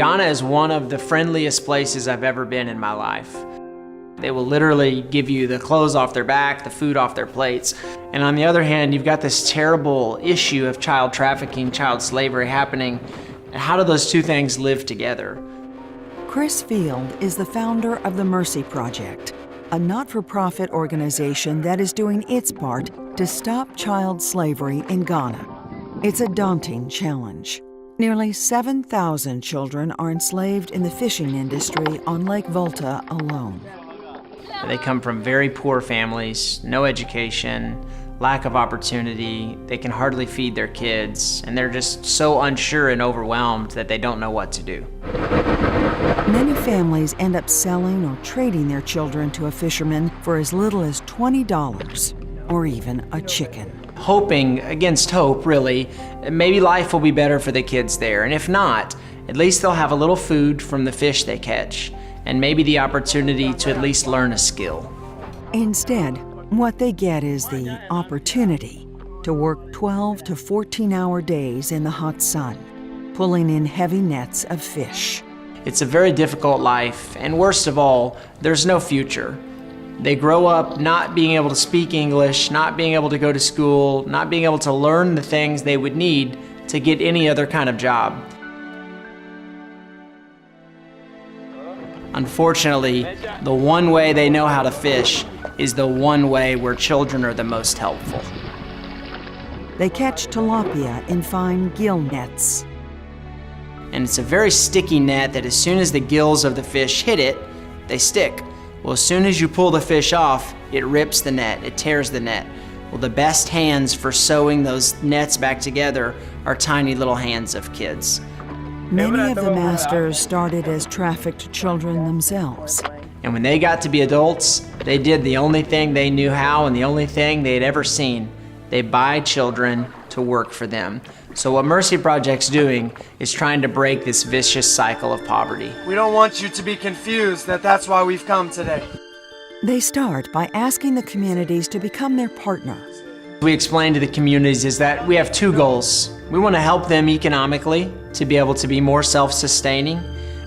Ghana is one of the friendliest places I've ever been in my life. They will literally give you the clothes off their back, the food off their plates. And on the other hand, you've got this terrible issue of child trafficking, child slavery happening. How do those two things live together? Chris Field is the founder of the Mercy Project, a not-for-profit organization that is doing its part to stop child slavery in Ghana. It's a daunting challenge. Nearly 7,000 children are enslaved in the fishing industry on Lake Volta alone. They come from very poor families, no education, lack of opportunity. They can hardly feed their kids, and they're just so unsure and overwhelmed that they don't know what to do. Many families end up selling or trading their children to a fisherman for as little as $20 or even a chicken. Hoping against hope, really, maybe life will be better for the kids there. And if not, at least they'll have a little food from the fish they catch, and maybe the opportunity to at least learn a skill. Instead, what they get is the opportunity to work 12 to 14-hour days in the hot sun, pulling in heavy nets of fish. It's a very difficult life, and worst of all, there's no future. They grow up not being able to speak English, not being able to go to school, not being able to learn the things they would need to get any other kind of job. Unfortunately, the one way they know how to fish is the one way where children are the most helpful. They catch tilapia in fine gill nets. And it's a very sticky net that as soon as the gills of the fish hit it, they stick. Well, as soon as you pull the fish off, it rips the net, it tears the net. Well, the best hands for sewing those nets back together are tiny little hands of kids. Many of the masters started as trafficked children themselves. And when they got to be adults, they did the only thing they knew how and the only thing they had ever seen. They buy children to work for them. So what Mercy Project's doing is trying to break this vicious cycle of poverty. We don't want you to be confused that that's why we've come today. They start by asking the communities to become their partner. We explain to the communities is that we have two goals. We want to help them economically to be able to be more self-sustaining,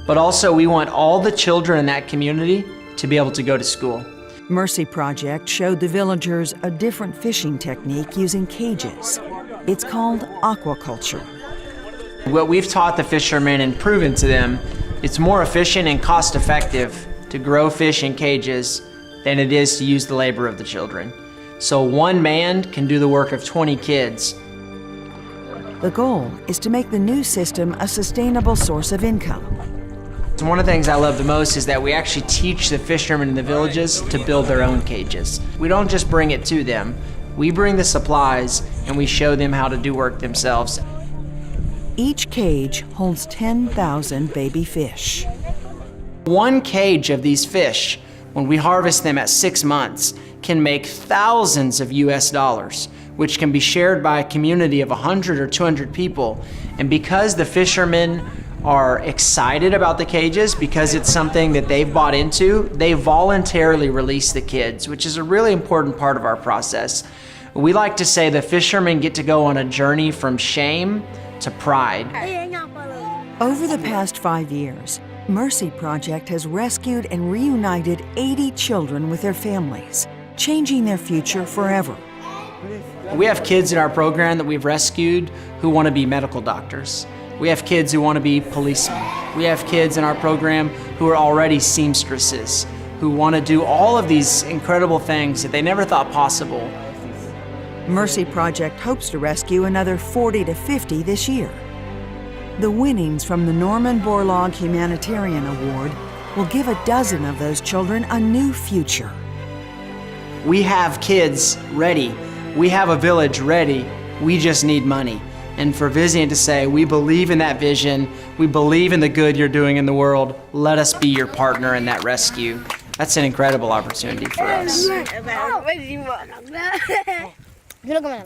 but also we want all the children in that community to be able to go to school. Mercy Project showed the villagers a different fishing technique using cages. It's called aquaculture. What we've taught the fishermen and proven to them, it's more efficient and cost-effective to grow fish in cages than it is to use the labor of the children. So one man can do the work of 20 kids. The goal is to make the new system a sustainable source of income. So one of the things I love the most is that we actually teach the fishermen in the villages to build their own cages. We don't just bring it to them. We bring the supplies and we show them how to do work themselves. Each cage holds 10,000 baby fish. One cage of these fish, when we harvest them at 6 months, can make thousands of US dollars, which can be shared by a community of 100 or 200 people. And because the fishermen are excited about the cages, because it's something that they've bought into, they voluntarily release the kids, which is a really important part of our process. We like to say the fishermen get to go on a journey from shame to pride. Over the past 5 years, Mercy Project has rescued and reunited 80 children with their families, changing their future forever. We have kids in our program that we've rescued who want to be medical doctors. We have kids who want to be policemen. We have kids in our program who are already seamstresses, who want to do all of these incredible things that they never thought possible. Mercy Project hopes to rescue another 40 to 50 this year. The winnings from the Norman Borlaug Humanitarian Award will give a dozen of those children a new future. We have kids ready. We have a village ready. We just need money. And for Vizient to say, we believe in that vision, we believe in the good you're doing in the world, let us be your partner in that rescue. That's an incredible opportunity for us. Yo lo que me la